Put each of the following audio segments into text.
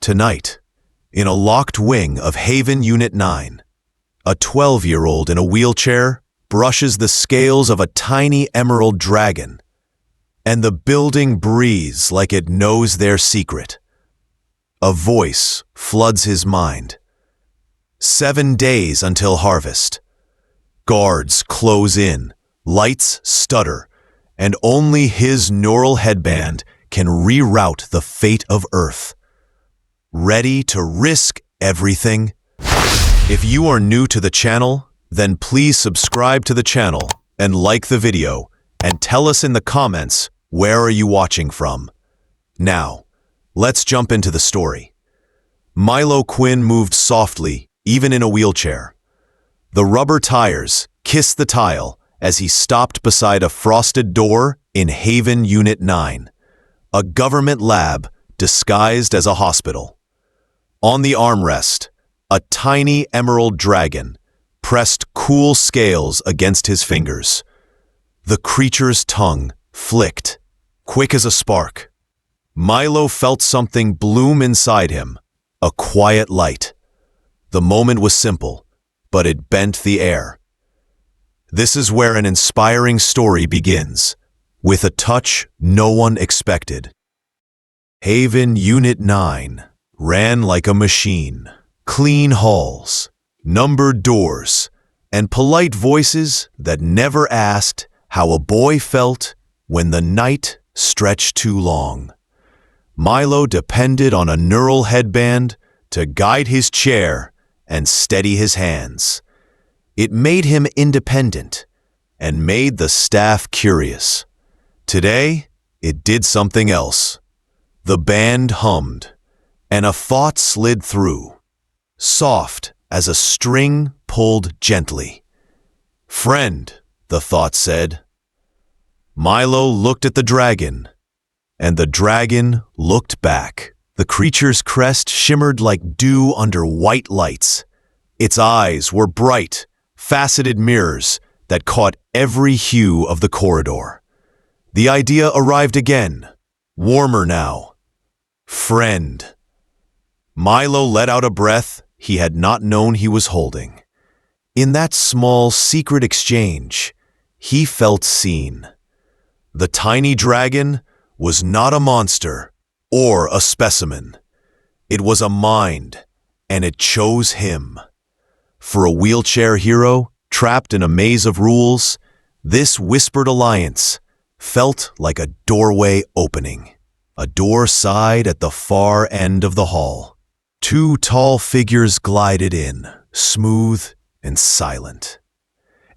Tonight, in a locked wing of Haven Unit 9, a 12-year-old in a wheelchair brushes the scales of a tiny emerald dragon, and the building breathes like it knows their secret. A voice floods his mind. 7 days until harvest. Guards close in, lights stutter, and only his neural headband can reroute the fate of Earth. Ready to risk everything? If you are new to the channel, then please subscribe to the channel and like the video, and tell us in the comments where are you watching from. Now, let's jump into the story. Milo Quinn moved softly, even in a wheelchair. The rubber tires kissed the tile as he stopped beside a frosted door in Haven Unit 9, a government lab disguised as a hospital. On the armrest, a tiny emerald dragon pressed cool scales against his fingers. The creature's tongue flicked, quick as a spark. Milo felt something bloom inside him, a quiet light. The moment was simple, but it bent the air. This is where an inspiring story begins, with a touch no one expected. Haven Unit 9 ran like a machine. Clean halls, numbered doors, and polite voices that never asked how a boy felt when the night stretched too long. Milo depended on a neural headband to guide his chair and steady his hands. It made him independent and made the staff curious. Today, it did something else. The band hummed, and a thought slid through, soft as a string pulled gently. "Friend," the thought said. Milo looked at the dragon, and the dragon looked back. The creature's crest shimmered like dew under white lights. Its eyes were bright, faceted mirrors that caught every hue of the corridor. The idea arrived again, warmer now. Friend. Milo let out a breath he had not known he was holding. In that small, secret exchange, he felt seen. The tiny dragon was not a monster or a specimen. It was a mind, and it chose him. For a wheelchair hero trapped in a maze of rules, this whispered alliance felt like a doorway opening. A door sighed at the far end of the hall. 2 tall figures glided in, smooth and silent.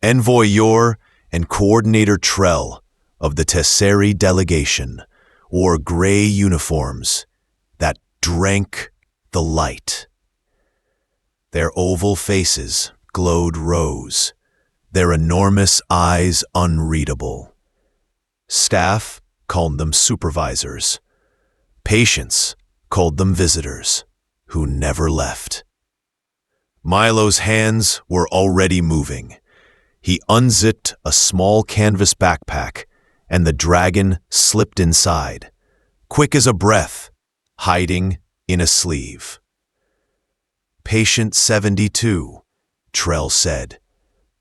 Envoy Yor and Coordinator Trell of the Tesseri delegation wore gray uniforms that drank the light. Their oval faces glowed rose, their enormous eyes unreadable. Staff called them supervisors. Patients called them visitors, who never left. Milo's hands were already moving. He unzipped a small canvas backpack, and the dragon slipped inside, quick as a breath, hiding in a sleeve. "Patient 72, Trell said,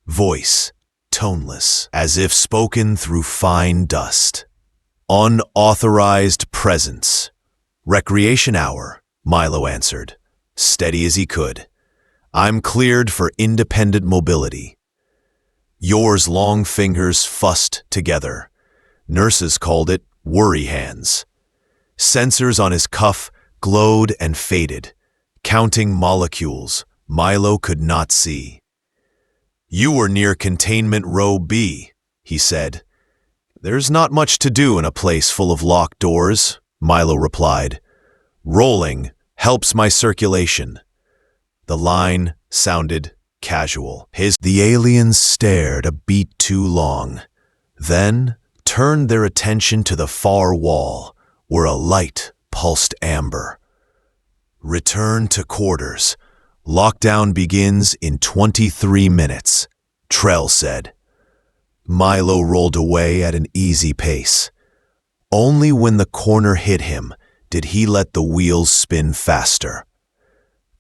voice toneless, as if spoken through fine dust. "Unauthorized presence. Recreation hour," Milo answered, steady as he could. "I'm cleared for independent mobility." Yor's long fingers fussed together. Nurses called it worry hands. Sensors on his cuff glowed and faded, counting molecules Milo could not see. "You were near containment row B," he said. "There's not much to do in a place full of locked doors," Milo replied. "Rolling helps my circulation." The line sounded casual. The aliens stared a beat too long, then turned their attention to the far wall, where a light pulsed amber. "Return to quarters. Lockdown begins in 23 minutes, Trell said. Milo rolled away at an easy pace. Only when the corner hit him did he let the wheels spin faster.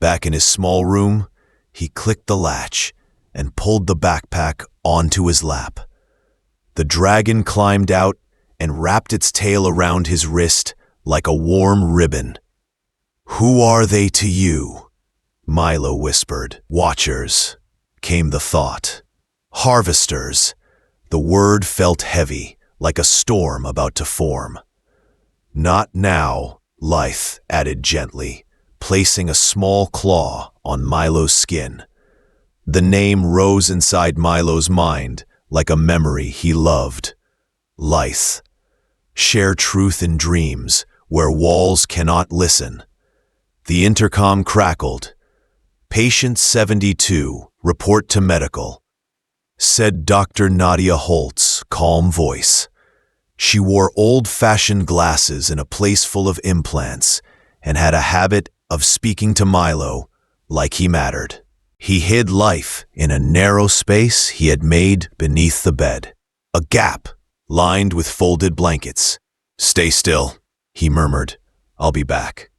Back in his small room, he clicked the latch and pulled the backpack onto his lap. The dragon climbed out and wrapped its tail around his wrist like a warm ribbon. "Who are they to you?" Milo whispered. "Watchers," came the thought. "Harvesters." The word felt heavy, like a storm about to form. "Not now," Lyth added gently, placing a small claw on Milo's skin. The name rose inside Milo's mind like a memory he loved. Lyth. Share truth in dreams where walls cannot listen. The intercom crackled. "Patient 72, report to medical," said Dr. Nadia Holt's calm voice. She wore old-fashioned glasses in a place full of implants and had a habit of speaking to Milo like he mattered. He hid life in a narrow space he had made beneath the bed. A gap lined with folded blankets. "Stay still," he murmured. "I'll be back."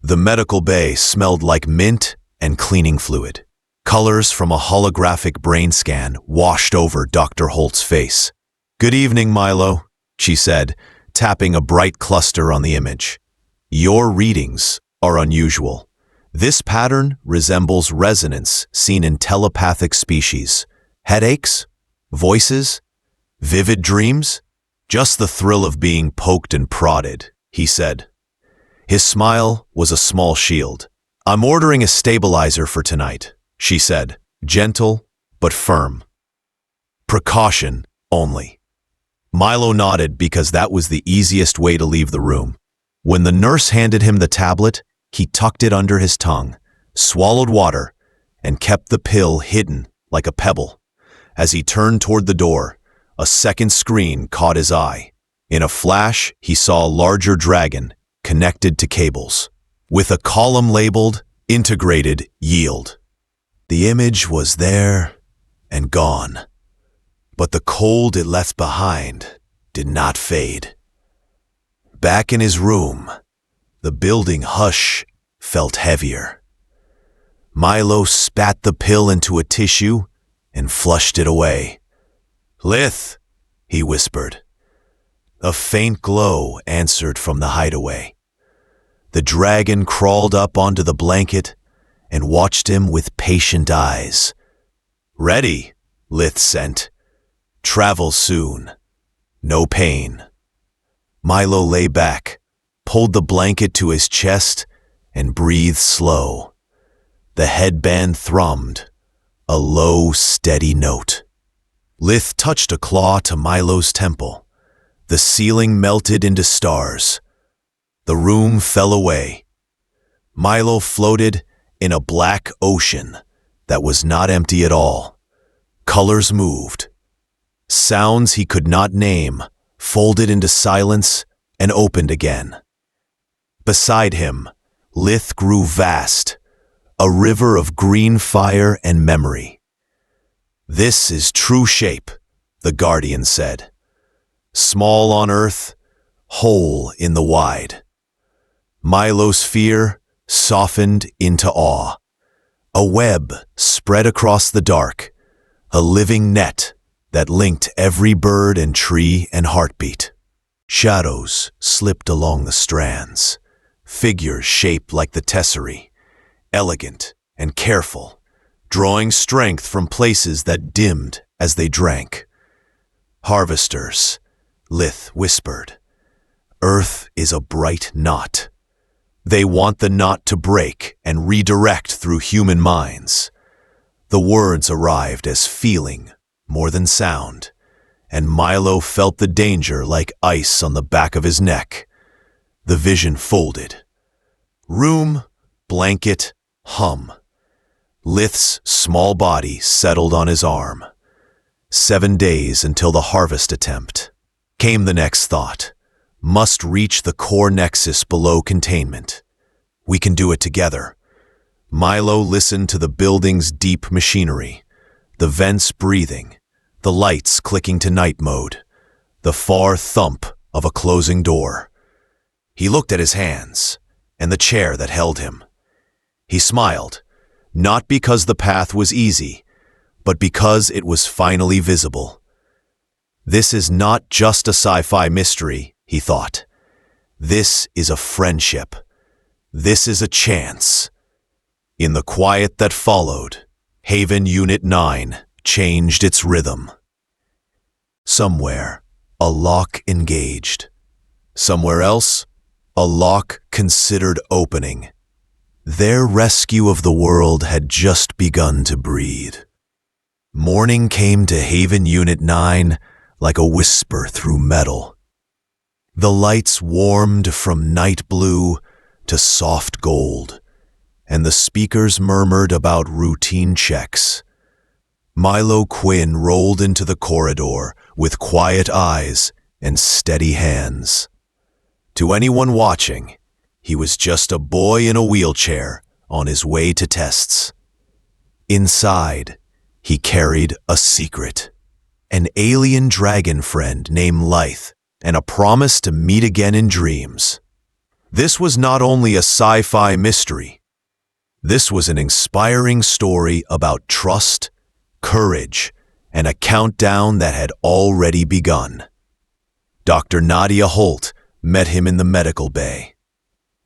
The medical bay smelled like mint and cleaning fluid. Colors from a holographic brain scan washed over Dr. Holt's face. "Good evening, Milo," she said, tapping a bright cluster on the image. "Your readings are unusual. This pattern resembles resonance seen in telepathic species. Headaches? Voices? Vivid dreams? Just the thrill of being poked and prodded," he said. His smile was a small shield. "I'm ordering a stabilizer for tonight," she said, gentle but firm. "Precaution only." Milo nodded because that was the easiest way to leave the room. When the nurse handed him the tablet, he tucked it under his tongue, swallowed water, and kept the pill hidden like a pebble. As he turned toward the door, a second screen caught his eye. In a flash, he saw a larger dragon connected to cables, with a column labeled Integrated Yield. The image was there and gone, but the cold it left behind did not fade. Back in his room, the building hush felt heavier. Milo spat the pill into a tissue and flushed it away. "Lyth," he whispered. A faint glow answered from the hideaway. The dragon crawled up onto the blanket and watched him with patient eyes. "Ready," Lyth sent. "Travel soon. No pain." Milo lay back, pulled the blanket to his chest, and breathed slow. The headband thrummed, a low, steady note. Lyth touched a claw to Milo's temple. The ceiling melted into stars. The room fell away. Milo floated in a black ocean that was not empty at all. Colors moved. Sounds he could not name folded into silence and opened again. Beside him, Lyth grew vast, a river of green fire and memory. "This is true shape," the guardian said. "Small on earth, whole in the wide." Milo's fear softened into awe. A web spread across the dark, a living net that linked every bird and tree and heartbeat. Shadows slipped along the strands, figures shaped like the tesserae, elegant and careful, drawing strength from places that dimmed as they drank. "Harvesters," Lyth whispered. "Earth is a bright knot. They want the knot to break and redirect through human minds." The words arrived as feeling more than sound, and Milo felt the danger like ice on the back of his neck. The vision folded. Room, blanket, hum. Lyth's small body settled on his arm. 7 days until the harvest attempt. Came the next thought. Must reach the core nexus below containment. We can do it together. Milo listened to the building's deep machinery, the vents breathing, the lights clicking to night mode, the far thump of a closing door. He looked at his hands and the chair that held him. He smiled, not because the path was easy, but because it was finally visible. This is not just a sci-fi mystery, he thought. This is a friendship. This is a chance. In the quiet that followed, Haven Unit 9 changed its rhythm. Somewhere, a lock engaged. Somewhere else, a lock considered opening. Their rescue of the world had just begun to breathe. Morning came to Haven Unit 9 like a whisper through metal. The lights warmed from night blue to soft gold, and the speakers murmured about routine checks. Milo Quinn rolled into the corridor with quiet eyes and steady hands. To anyone watching, he was just a boy in a wheelchair on his way to tests. Inside, he carried a secret, an alien dragon friend named Lyth, and a promise to meet again in dreams. This was not only a sci-fi mystery. This was an inspiring story about trust, courage, and a countdown that had already begun. Dr. Nadia Holt met him in the medical bay.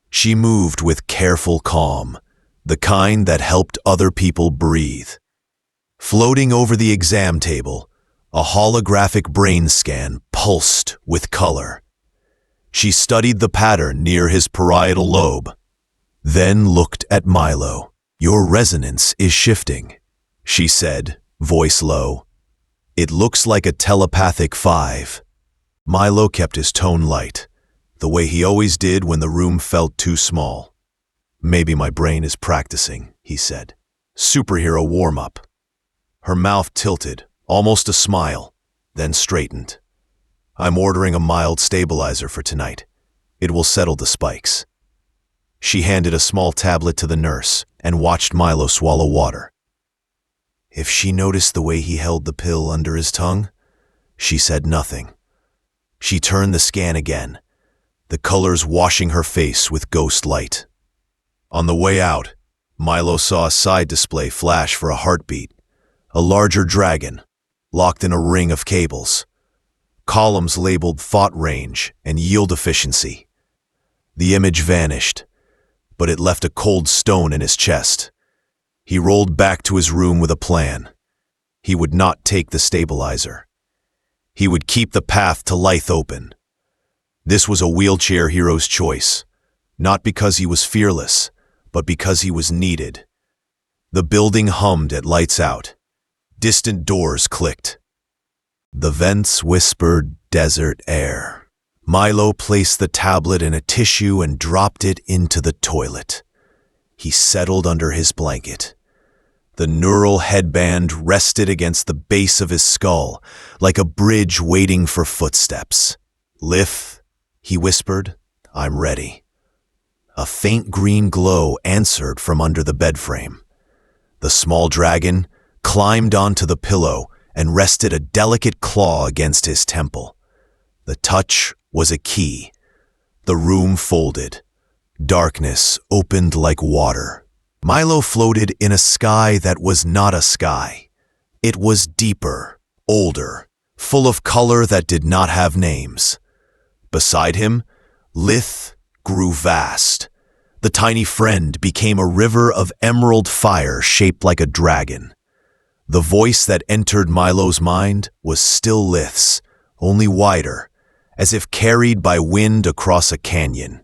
She moved with careful calm, the kind that helped other people breathe. Floating over the exam table, a holographic brain scan pulsed with color. She studied the pattern near his parietal lobe, then looked at Milo. "Your resonance is shifting," she said, voice low. "It looks like a telepathic 5. Milo kept his tone light, the way he always did when the room felt too small. "Maybe my brain is practicing," he said. "Superhero warm-up." Her mouth tilted, almost a smile, then straightened. "I'm ordering a mild stabilizer for tonight. It will settle the spikes." She handed a small tablet to the nurse and watched Milo swallow water. If she noticed the way he held the pill under his tongue, she said nothing. She turned the scan again, the colors washing her face with ghost light. On the way out, Milo saw a side display flash for a heartbeat, a larger dragon, locked in a ring of cables. Columns labeled thought range and yield efficiency. The image vanished, but it left a cold stone in his chest. He rolled back to his room with a plan. He would not take the stabilizer. He would keep the path to Lyth open. This was a wheelchair hero's choice, not because he was fearless, but because he was needed. The building hummed at lights out. Distant doors clicked. The vents whispered desert air. Milo placed the tablet in a tissue and dropped it into the toilet. He settled under his blanket. The neural headband rested against the base of his skull, like a bridge waiting for footsteps. "Lyth," he whispered, "I'm ready." A faint green glow answered from under the bed frame. The small dragon climbed onto the pillow and rested a delicate claw against his temple. The touch was a key. The room folded. Darkness opened like water. Milo floated in a sky that was not a sky. It was deeper, older, full of color that did not have names. Beside him, Lyth grew vast. The tiny friend became a river of emerald fire shaped like a dragon. The voice that entered Milo's mind was still Lyth's, only wider, as if carried by wind across a canyon.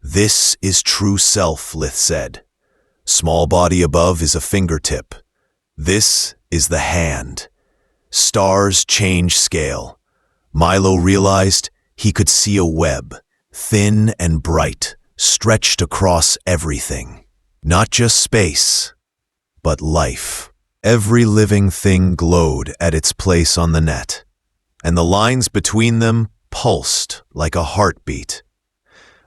"This is true self," Lyth said. "Small body above is a fingertip. This is the hand." Stars change scale. Milo realized he could see a web, thin and bright, stretched across everything. Not just space, but life. Every living thing glowed at its place on the net, and the lines between them pulsed like a heartbeat.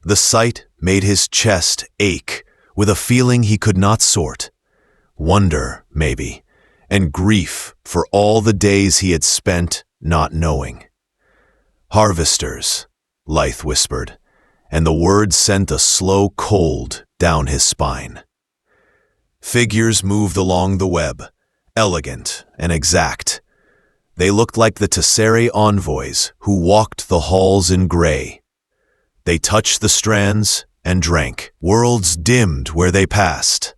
The sight made his chest ache with a feeling he could not sort. Wonder, maybe, and grief for all the days he had spent not knowing. "Harvesters," Lyth whispered, and the words sent a slow cold down his spine. Figures moved along the web, elegant and exact. They looked like the Tesserae envoys who walked the halls in gray. They touched the strands and drank. Worlds dimmed where they passed.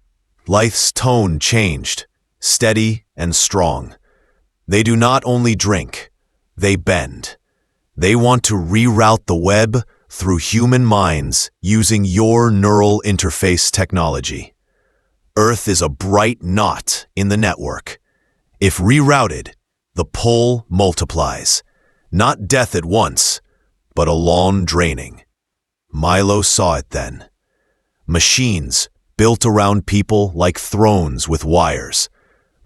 Life's tone changed, steady and strong. They do not only drink, they bend. They want to reroute the web through human minds using your neural interface technology. Earth is a bright knot in the network. If rerouted, the pull multiplies. Not death at once, but a long draining. Milo saw it then. Machines built around people like thrones with wires.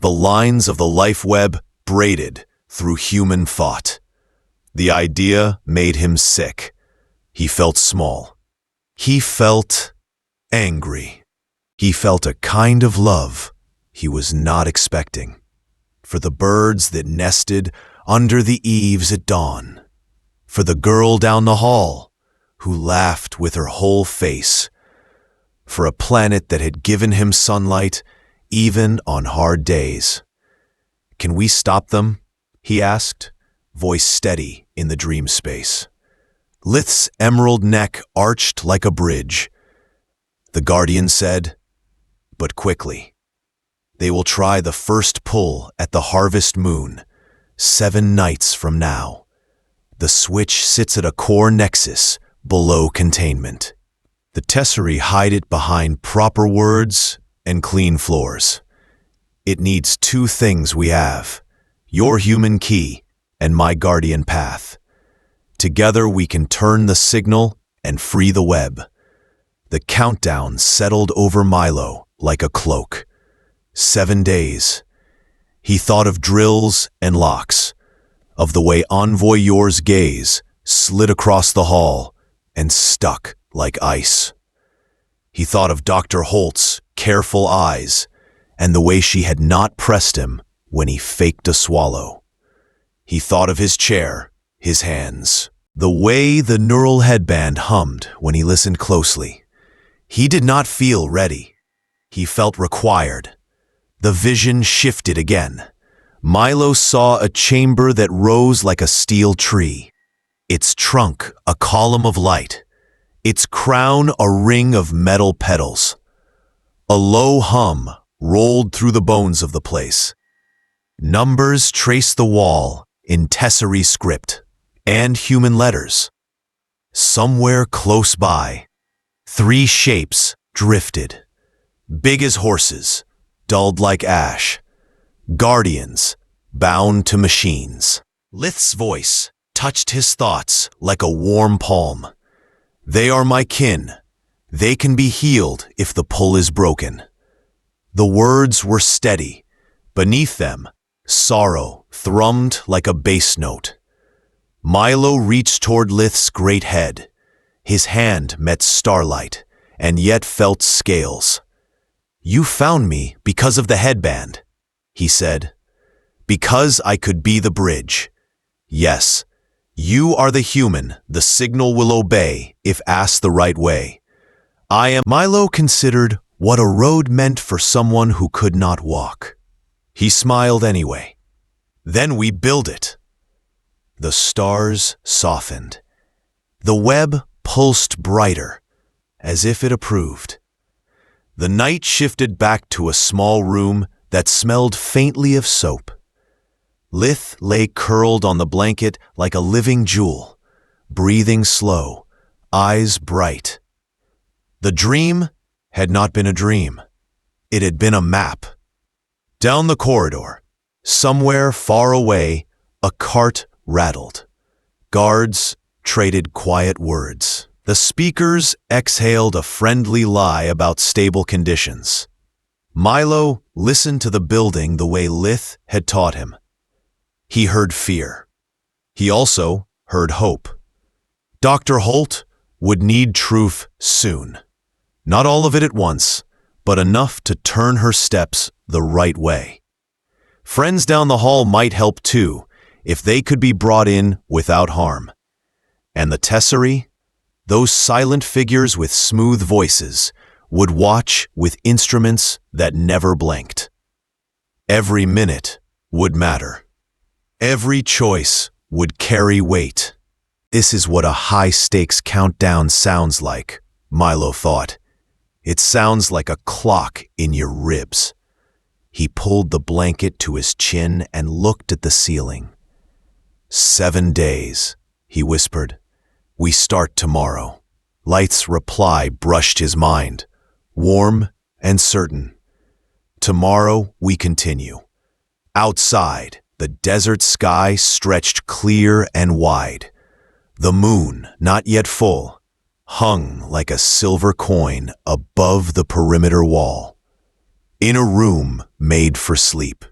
The lines of the life web braided through human thought. The idea made him sick. He felt small. He felt angry. He felt a kind of love he was not expecting. For the birds that nested under the eaves at dawn. For the girl down the hall who laughed with her whole face. For a planet that had given him sunlight even on hard days. "Can we stop them?" he asked, voice steady in the dream space. Lith's emerald neck arched like a bridge. The Guardian said, but quickly. "They will try the first pull at the harvest moon, 7 nights from now. The switch sits at a core nexus below containment. The Tesserae hide it behind proper words and clean floors. It needs 2 things we have, your human key and my guardian path. Together we can turn the signal and free the web." The countdown settled over Milo like a cloak. 7 days. He thought of drills and locks, of the way Envoy Yor's gaze slid across the hall and stuck like ice. He thought of Dr. Holt's careful eyes and the way she had not pressed him when he faked a swallow. He thought of his chair, his hands, the way the neural headband hummed when he listened closely. He did not feel ready. He felt required. The vision shifted again. Milo saw a chamber that rose like a steel tree. Its trunk a column of light. Its crown a ring of metal petals. A low hum rolled through the bones of the place. Numbers traced the wall in Tesserae script and human letters. Somewhere close by, 3 shapes drifted. Big as horses, dulled like ash. Guardians, bound to machines. Lith's voice touched his thoughts like a warm palm. "They are my kin. They can be healed if the pull is broken." The words were steady. Beneath them, sorrow thrummed like a bass note. Milo reached toward Lith's great head. His hand met starlight, and yet felt scales. "You found me because of the headband," he said. "Because I could be the bridge. Yes, you are the human the signal will obey if asked the right way. I am—" Milo considered what a road meant for someone who could not walk. He smiled anyway. "Then we build it." The stars softened. The web pulsed brighter, as if it approved. The night shifted back to a small room that smelled faintly of soap. Lith lay curled on the blanket like a living jewel, breathing slow, eyes bright. The dream had not been a dream. It had been a map. Down the corridor, somewhere far away, a cart rattled. Guards traded quiet words. The speakers exhaled a friendly lie about stable conditions. Milo listened to the building the way Lith had taught him. He heard fear. He also heard hope. Dr. Holt would need truth soon. Not all of it at once, but enough to turn her steps the right way. Friends down the hall might help too, if they could be brought in without harm. And the Tesserae? Those silent figures with smooth voices would watch with instruments that never blinked. Every minute would matter. Every choice would carry weight. This is what a high-stakes countdown sounds like, Milo thought. It sounds like a clock in your ribs. He pulled the blanket to his chin and looked at the ceiling. 7 days, he whispered. We start tomorrow. Light's reply brushed his mind, warm and certain. Tomorrow we continue. Outside, the desert sky stretched clear and wide. The moon, not yet full, hung like a silver coin above the perimeter wall. In a room made for sleep,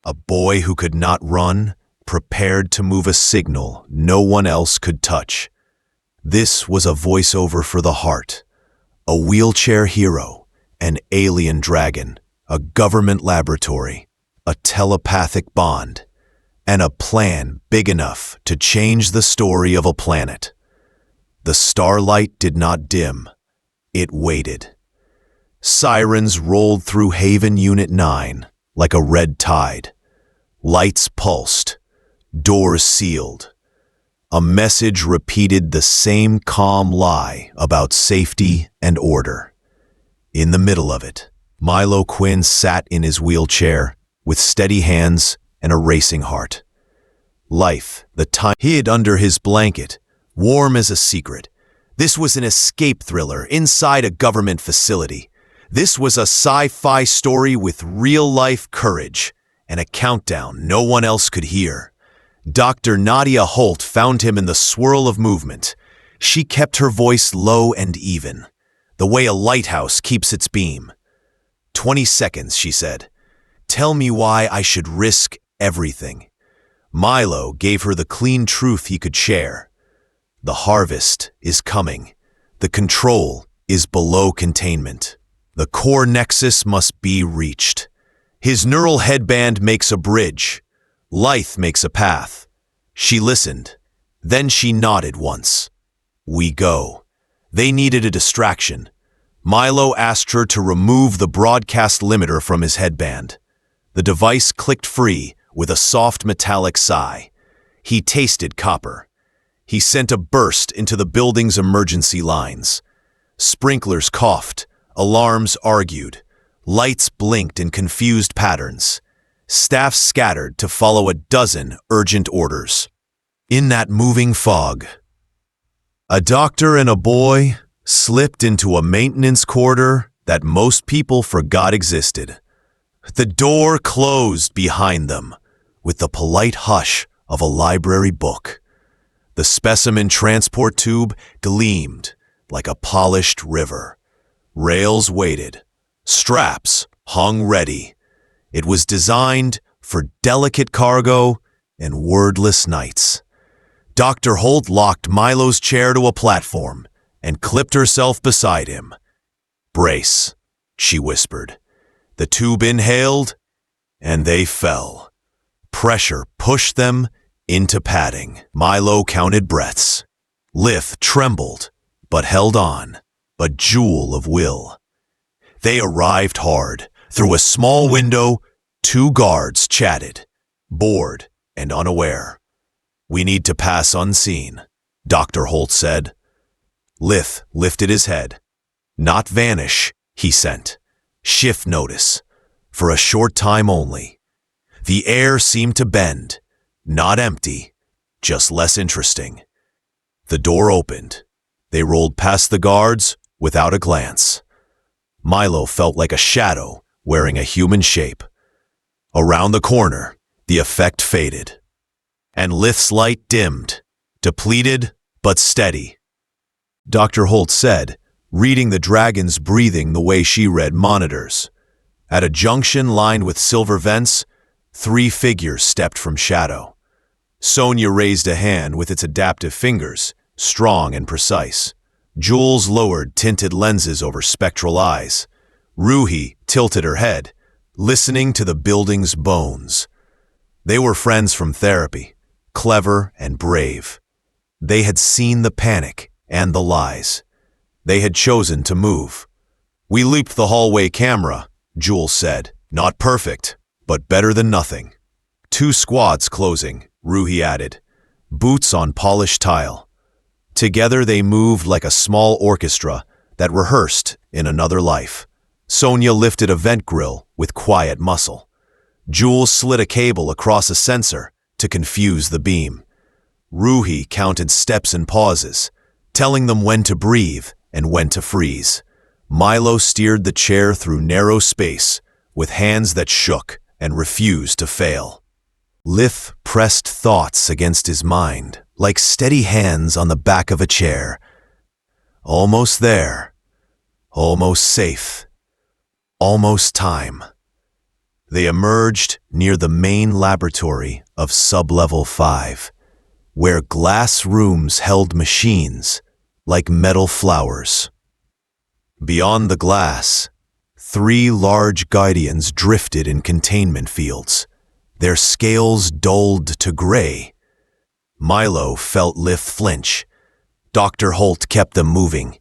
a boy who could not run prepared to move a signal no one else could touch. This was a voiceover for the heart, a wheelchair hero, an alien dragon, a government laboratory, a telepathic bond, and a plan big enough to change the story of a planet. The starlight did not dim. It waited. Sirens rolled through Haven Unit 9 like a red tide. Lights pulsed. Doors sealed. A message repeated the same calm lie about safety and order. In the middle of it, Milo Quinn sat in his wheelchair with steady hands and a racing heart. Life, the time hid under his blanket, warm as a secret. This was an escape thriller inside a government facility. This was a sci-fi story with real-life courage and a countdown no one else could hear. Dr. Nadia Holt found him in the swirl of movement. She kept her voice low and even, the way a lighthouse keeps its beam. 20 seconds, she said. Tell me why I should risk everything. Milo gave her the clean truth he could share. The harvest is coming. The control is below containment. The core nexus must be reached. His neural headband makes a bridge. Life makes a path. She listened. Then she nodded once. We go. They needed a distraction. Milo asked her to remove the broadcast limiter from his headband. The device clicked free with a soft metallic sigh. He tasted copper. He sent a burst into the building's emergency lines. Sprinklers coughed. Alarms argued. Lights blinked in confused patterns. Staff scattered to follow a dozen urgent orders. In that moving fog, a doctor and a boy slipped into a maintenance quarter that most people forgot existed. The door closed behind them with the polite hush of a library book. The specimen transport tube gleamed like a polished river. Rails waited. Straps hung ready. It was designed for delicate cargo and wordless nights. Dr. Holt locked Milo's chair to a platform and clipped herself beside him. Brace, she whispered. The tube inhaled, and they fell. Pressure pushed them into padding. Milo counted breaths. Lith trembled, but held on, a jewel of will. They arrived hard. Through a small window, 2 guards chatted, bored and unaware. We need to pass unseen, Dr. Holt said. Lith lifted his head. Not vanish, he sent. Shift notice. For a short time only. The air seemed to bend. Not empty, just less interesting. The door opened. They rolled past the guards without a glance. Milo felt like a shadow wearing a human shape. Around the corner, the effect faded. And Lith's light dimmed, depleted but steady. Dr. Holt said, reading the dragon's breathing the way she read monitors. At a junction lined with silver vents, 3 figures stepped from shadow. Sonia raised a hand with its adaptive fingers, strong and precise. Jules lowered tinted lenses over spectral eyes. Ruhi tilted her head, listening to the building's bones. They were friends from therapy, clever and brave. They had seen the panic and the lies. They had chosen to move. "We leaped the hallway camera," Jules said. "Not perfect, but better than nothing." "Two squads closing," Ruhi added. "Boots on polished tile." Together they moved like a small orchestra that rehearsed in another life. Sonia lifted a vent grill with quiet muscle. Jules slid a cable across a sensor to confuse the beam. Ruhi counted steps and pauses, telling them when to breathe and when to freeze. Milo steered the chair through narrow space with hands that shook and refused to fail. Lith pressed thoughts against his mind like steady hands on the back of a chair. Almost there. Almost safe. Almost time. They emerged near the main laboratory of Sublevel 5, where glass rooms held machines like metal flowers. Beyond the glass, 3 large guardians drifted in containment fields, their scales dulled to gray. Milo felt Lith flinch. Dr. Holt kept them moving.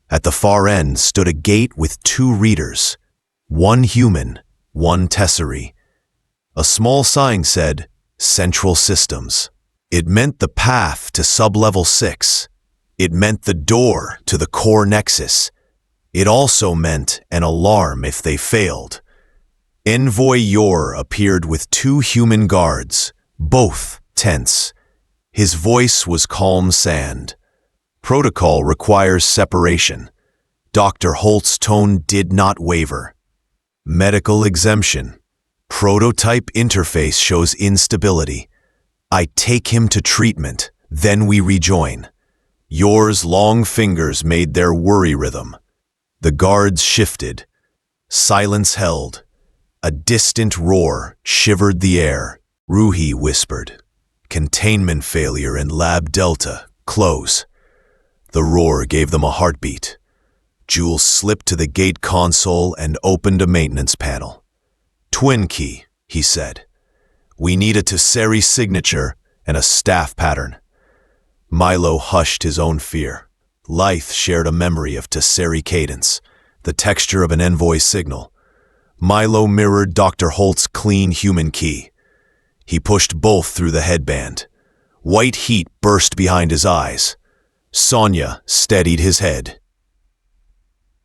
At the far end stood a gate with 2 readers, 1 human, 1 tesserae. A small sign said, "Central Systems." It meant the path to Sublevel 6. It meant the door to the core nexus. It also meant an alarm if they failed. Envoy Yor appeared with 2 human guards, both tense. His voice was calm sand. "Protocol requires separation." Dr. Holt's tone did not waver. "Medical exemption. Prototype interface shows instability. I take him to treatment, then we rejoin." Yor's long fingers made their worry rhythm. The guards shifted. Silence held. A distant roar shivered the air. Ruhi whispered, "Containment failure in Lab Delta. Close." The roar gave them a heartbeat. Jules slipped to the gate console and opened a maintenance panel. "Twin key," he said. "We need a tesserae signature and a staff pattern." Milo hushed his own fear. Lyth shared a memory of tesserae cadence, the texture of an envoy signal. Milo mirrored Dr. Holt's clean human key. He pushed both through the headband. White heat burst behind his eyes. Sonia steadied his head.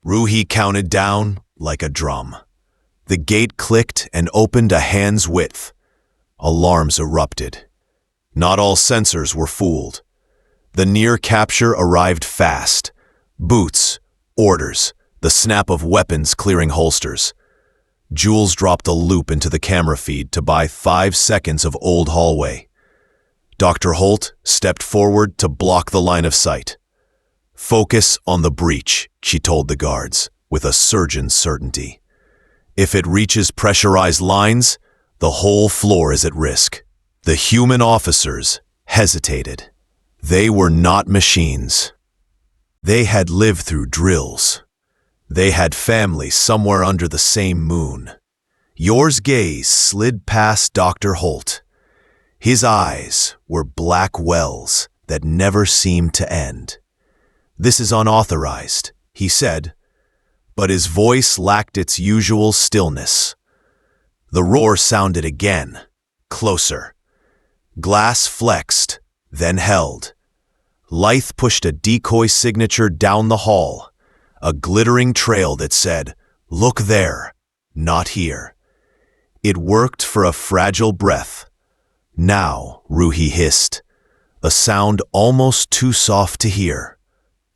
Ruhi counted down like a drum. The gate clicked and opened a hand's width. Alarms erupted. Not all sensors were fooled. The near capture arrived fast. Boots, orders, the snap of weapons clearing holsters. Jules dropped a loop into the camera feed to buy 5 seconds of old hallway. Dr. Holt stepped forward to block the line of sight. "Focus on the breach," she told the guards, with a surgeon's certainty. "If it reaches pressurized lines, the whole floor is at risk." The human officers hesitated. They were not machines. They had lived through drills. They had family somewhere under the same moon. Yor's gaze slid past Dr. Holt. His eyes were black wells that never seemed to end. "This is unauthorized," he said, but his voice lacked its usual stillness. The roar sounded again, closer. Glass flexed, then held. Lyth pushed a decoy signature down the hall, a glittering trail that said, "Look there, not here." It worked for a fragile breath. "Now," Ruhi hissed, a sound almost too soft to hear.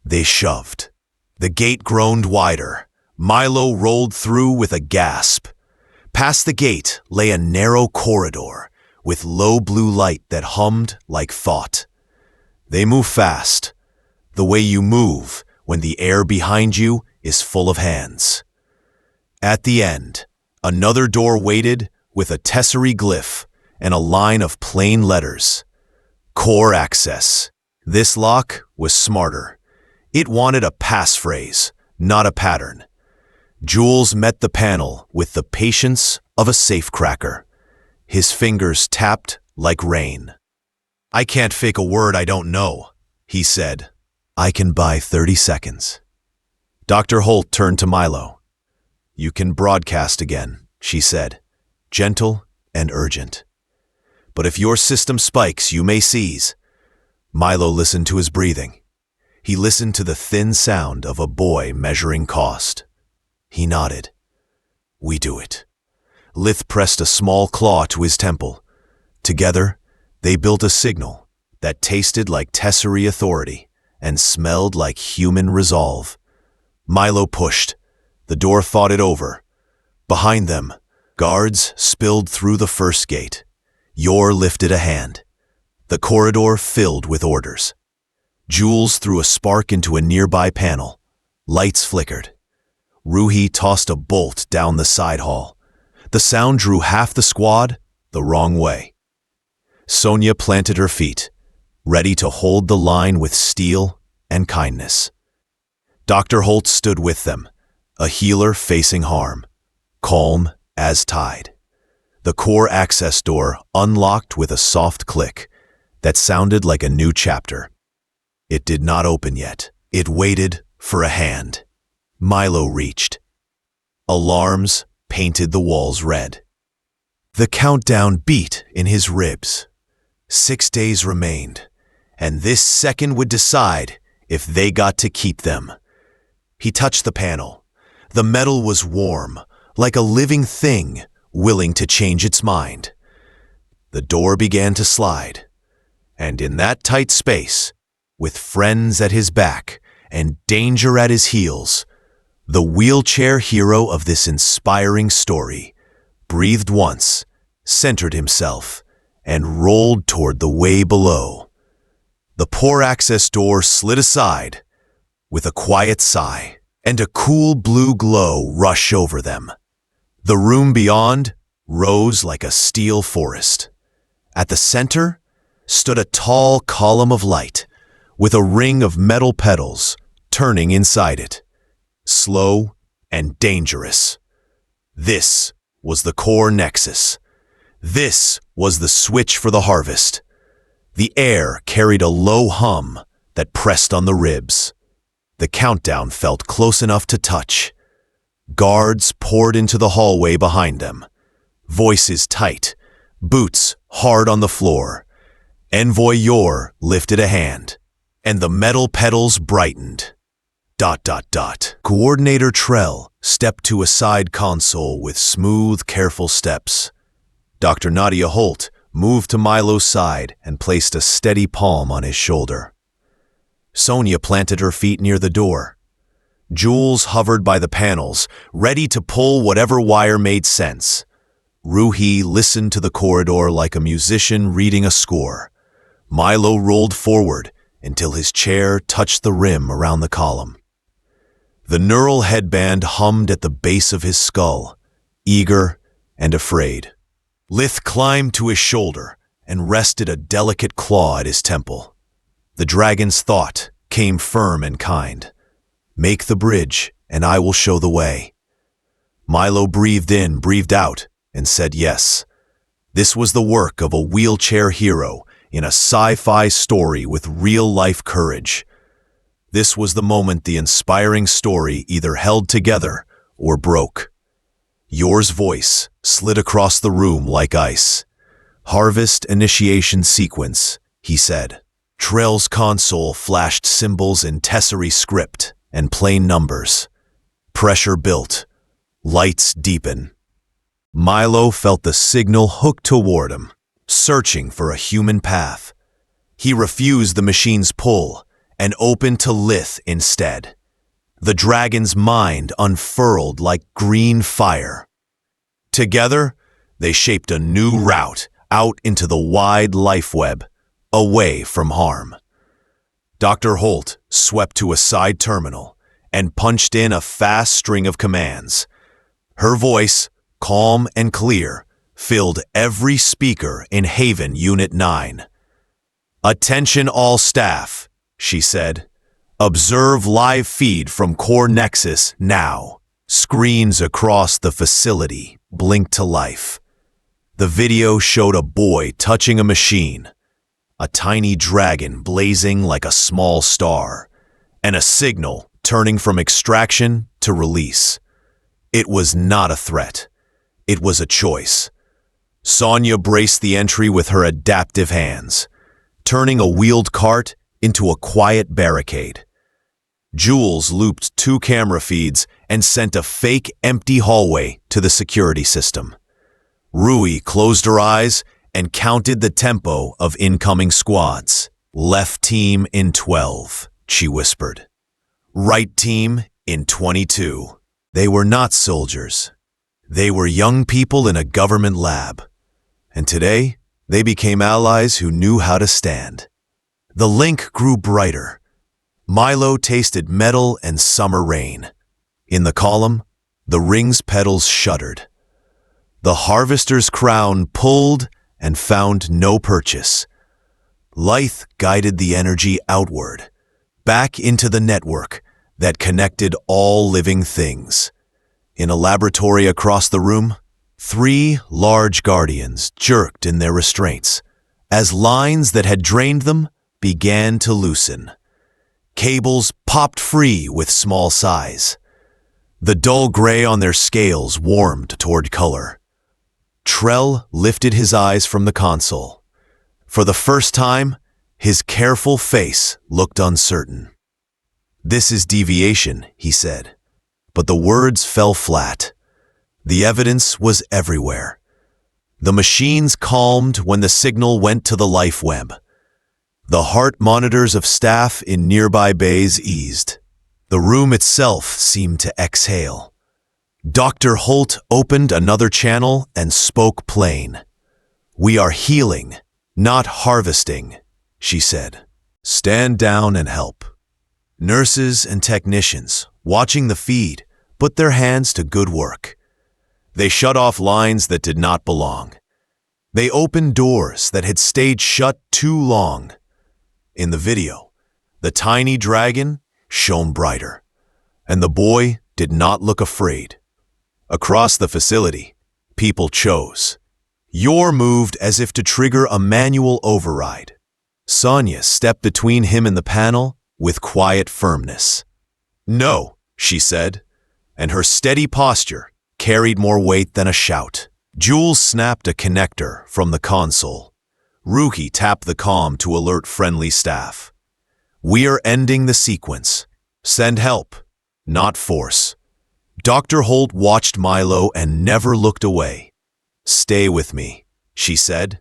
They shoved. The gate groaned wider. Milo rolled through with a gasp. Past the gate lay a narrow corridor with low blue light that hummed like thought. They moved fast, the way you move when the air behind you is full of hands. At the end, another door waited with a tesserae glyph and a line of plain letters. Core access. This lock was smarter. It wanted a passphrase, not a pattern. Jules met the panel with the patience of a safecracker. His fingers tapped like rain. "I can't fake a word I don't know," he said. I can buy 30 seconds. Dr. Holt turned to Milo. You can broadcast again, she said, gentle and urgent. But if your system spikes, you may seize. Milo listened to his breathing. He listened to the thin sound of a boy measuring cost. He nodded. We do it. Lith pressed a small claw to his temple. Together, they built a signal that tasted like Tesserae authority and smelled like human resolve. Milo pushed. The door fought it over. Behind them, guards spilled through the first gate. Yor lifted a hand. The corridor filled with orders. Jules threw a spark into a nearby panel. Lights flickered. Ruhi tossed a bolt down the side hall. The sound drew half the squad the wrong way. Sonia planted her feet, ready to hold the line with steel and kindness. Dr. Holt stood with them, a healer facing harm, calm as tide. The core access door unlocked with a soft click that sounded like a new chapter. It did not open yet. It waited for a hand. Milo reached. Alarms painted the walls red. The countdown beat in his ribs. 6 days remained, and this second would decide if they got to keep them. He touched the panel. The metal was warm, like a living thing willing to change its mind. The door began to slide, and in that tight space, with friends at his back and danger at his heels, the wheelchair hero of this inspiring story breathed once, centered himself, and rolled toward the way below. The poor access door slid aside with a quiet sigh, and a cool blue glow rushed over them. The room beyond rose like a steel forest. At the center stood a tall column of light with a ring of metal petals turning inside it, slow and dangerous. This was the core nexus. This was the switch for the harvest. The air carried a low hum that pressed on the ribs. The countdown felt close enough to touch. Guards poured into the hallway behind them. Voices tight, boots hard on the floor. Envoy Yor lifted a hand, and the metal petals brightened. ... Coordinator Trell stepped to a side console with smooth, careful steps. Dr. Nadia Holt moved to Milo's side and placed a steady palm on his shoulder. Sonia planted her feet near the door. Jules hovered by the panels, ready to pull whatever wire made sense. Ruhi listened to the corridor like a musician reading a score. Milo rolled forward until his chair touched the rim around the column. The neural headband hummed at the base of his skull, eager and afraid. Lith climbed to his shoulder and rested a delicate claw at his temple. The dragon's thought came firm and kind. Make the bridge, and I will show the way. Milo breathed in, breathed out, and said yes. This was the work of a wheelchair hero in a sci-fi story with real-life courage. This was the moment the inspiring story either held together or broke. Yor's voice slid across the room like ice. Harvest initiation sequence, he said. Trell's console flashed symbols in Tesserae script and plain numbers. Pressure built. Lights deepen. Milo felt the signal hooked toward him, searching for a human path. He refused the machine's pull and opened to Lith instead. The dragon's mind unfurled like green fire. Together, they shaped a new route out into the wide life web, away from harm. Dr. Holt swept to a side terminal and punched in a fast string of commands. Her voice, calm and clear, filled every speaker in Haven Unit 9. Attention all staff, she said. Observe live feed from Core Nexus now. Screens across the facility blinked to life. The video showed a boy touching a machine, a tiny dragon blazing like a small star, and a signal turning from extraction to release. It was not a threat. It was a choice. Sonia braced the entry with her adaptive hands, turning a wheeled cart into a quiet barricade. Jules looped 2 camera feeds and sent a fake empty hallway to the security system. Rui closed her eyes and counted the tempo of incoming squads. Left team in 12, she whispered. Right team in 22. They were not soldiers. They were young people in a government lab. And today, they became allies who knew how to stand. The link grew brighter. Milo tasted metal and summer rain. In the column, the ring's petals shuddered. The harvester's crown pulled and found no purchase. Lithe guided the energy outward, back into the network that connected all living things. In a laboratory across the room, 3 large guardians jerked in their restraints as lines that had drained them began to loosen. Cables popped free with small sighs. The dull gray on their scales warmed toward color. Trell lifted his eyes from the console. For the first time, his careful face looked uncertain. "This is deviation," he said, but the words fell flat. The evidence was everywhere. The machines calmed when the signal went to the life web. The heart monitors of staff in nearby bays eased. The room itself seemed to exhale. Dr. Holt opened another channel and spoke plain. "We are healing, not harvesting," she said. "Stand down and help." Nurses and technicians, watching the feed, put their hands to good work. They shut off lines that did not belong. They opened doors that had stayed shut too long. In the video, the tiny dragon shone brighter, and the boy did not look afraid. Across the facility, people chose. Yor moved as if to trigger a manual override. Sonia stepped between him and the panel with quiet firmness. "No," she said, and her steady posture carried more weight than a shout. Jules snapped a connector from the console. Rookie tapped the comm to alert friendly staff. "We are ending the sequence. Send help, not force." Dr. Holt watched Milo and never looked away. "Stay with me," she said.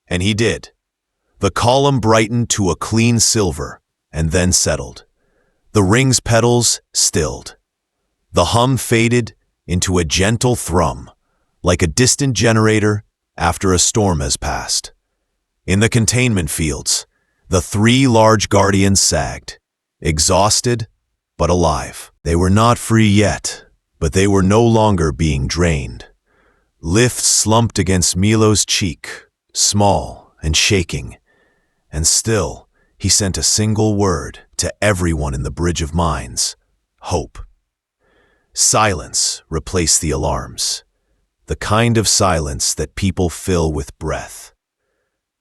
And he did. The column brightened to a clean silver and then settled. The ring's petals stilled. The hum faded into a gentle thrum, like a distant generator after a storm has passed. In the containment fields, the 3 large guardians sagged, exhausted but alive. They were not free yet, but they were no longer being drained. Lift slumped against Milo's cheek, small and shaking, and still he sent a single word to everyone in the Bridge of Minds: hope. Silence replaced the alarms, the kind of silence that people fill with breath.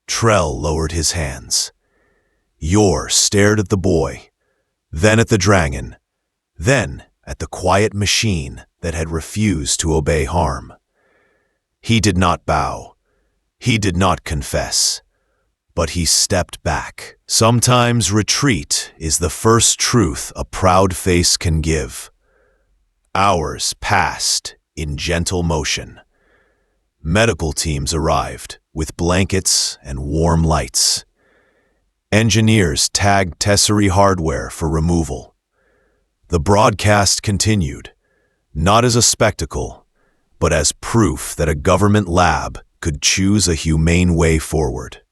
Trell lowered his hands. Yor stared at the boy, then at the dragon, then at the quiet machine that had refused to obey harm. He did not bow. He did not confess. But he stepped back. Sometimes retreat is the first truth a proud face can give. Hours passed in gentle motion. Medical teams arrived with blankets and warm lights. Engineers tagged Tesserae hardware for removal. The broadcast continued, not as a spectacle, but as proof that a government lab could choose a humane way forward.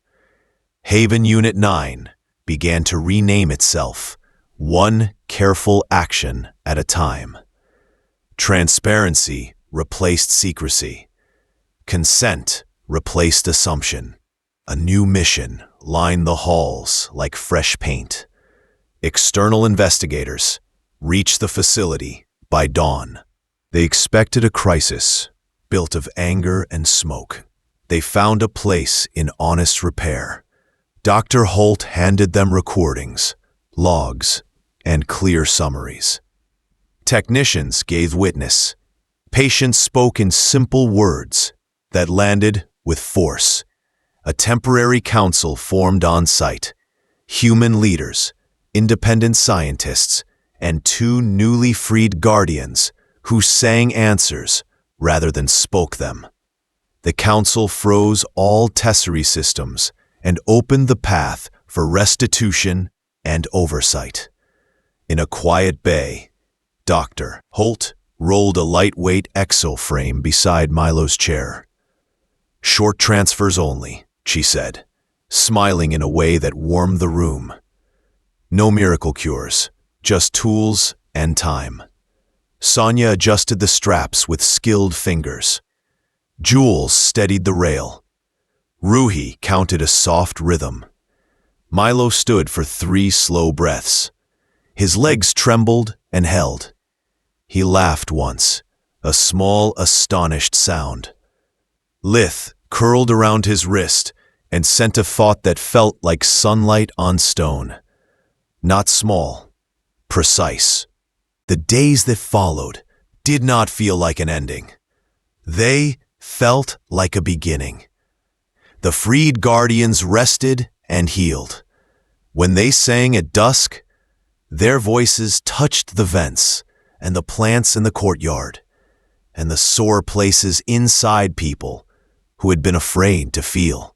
Haven Unit 9 began to rename itself, one careful action at a time. Transparency replaced secrecy. Consent replaced assumption. A new mission lined the halls like fresh paint. External investigators reached the facility by dawn. They expected a crisis, built of anger and smoke. They found a place in honest repair. Dr. Holt handed them recordings, logs, and clear summaries. Technicians gave witness. Patients spoke in simple words that landed with force. A temporary council formed on site. Human leaders, independent scientists, and two newly freed guardians who sang answers rather than spoke them. The council froze all tesserae systems and opened the path for restitution and oversight. In a quiet bay, Dr. Holt rolled a lightweight exo-frame beside Milo's chair. "Short transfers only," she said, smiling in a way that warmed the room. "No miracle cures, just tools and time." Sonia adjusted the straps with skilled fingers. Jules steadied the rail. Ruhi counted a soft rhythm. Milo stood for 3 slow breaths. His legs trembled and held. He laughed once, a small, astonished sound. Lith curled around his wrist and sent a thought that felt like sunlight on stone. Not small, precise. The days that followed did not feel like an ending. They felt like a beginning. The freed guardians rested and healed. When they sang at dusk, their voices touched the vents and the plants in the courtyard and the sore places inside people who had been afraid to feel.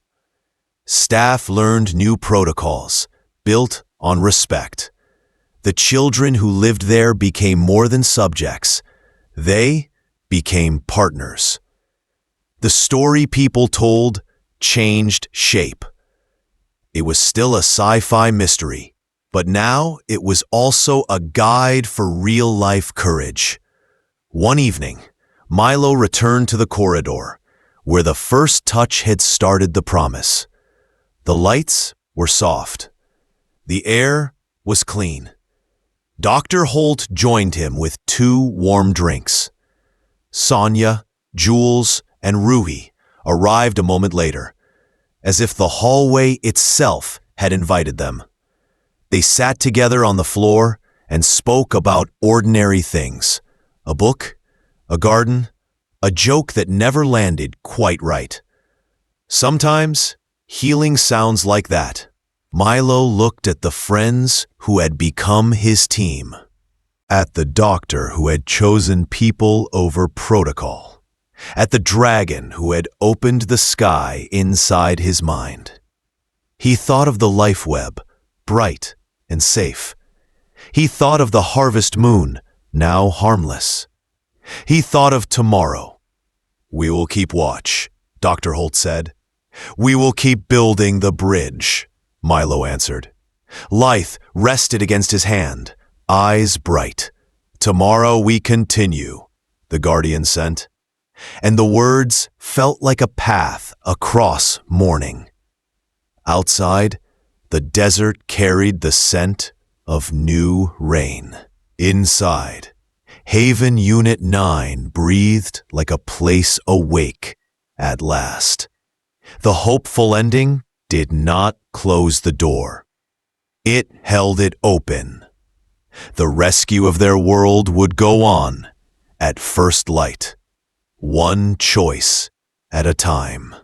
Staff learned new protocols built on respect. The children who lived there became more than subjects. They became partners. The story people told changed shape. It was still a sci-fi mystery, but now it was also a guide for real-life courage. One evening, Milo returned to the corridor, where the first touch had started the promise. The lights were soft. The air was clean. Dr. Holt joined him with 2 warm drinks. Sonia, Jules, and Ruhi arrived a moment later, as if the hallway itself had invited them. They sat together on the floor and spoke about ordinary things: a book, a garden, a joke that never landed quite right. Sometimes healing sounds like that. Milo looked at the friends who had become his team, at the doctor who had chosen people over protocol, at the dragon who had opened the sky inside his mind. He thought of the life web, bright and safe. He thought of the harvest moon, now harmless. He thought of tomorrow. "We will keep watch," Dr. Holt said. "We will keep building the bridge," Milo answered. Lithe rested against his hand, eyes bright. "Tomorrow we continue," the guardian sent. And the words felt like a path across morning. Outside, the desert carried the scent of new rain. Inside, Haven Unit 9 breathed like a place awake at last. The hopeful ending did not close the door. It held it open. The rescue of their world would go on at first light, one choice at a time.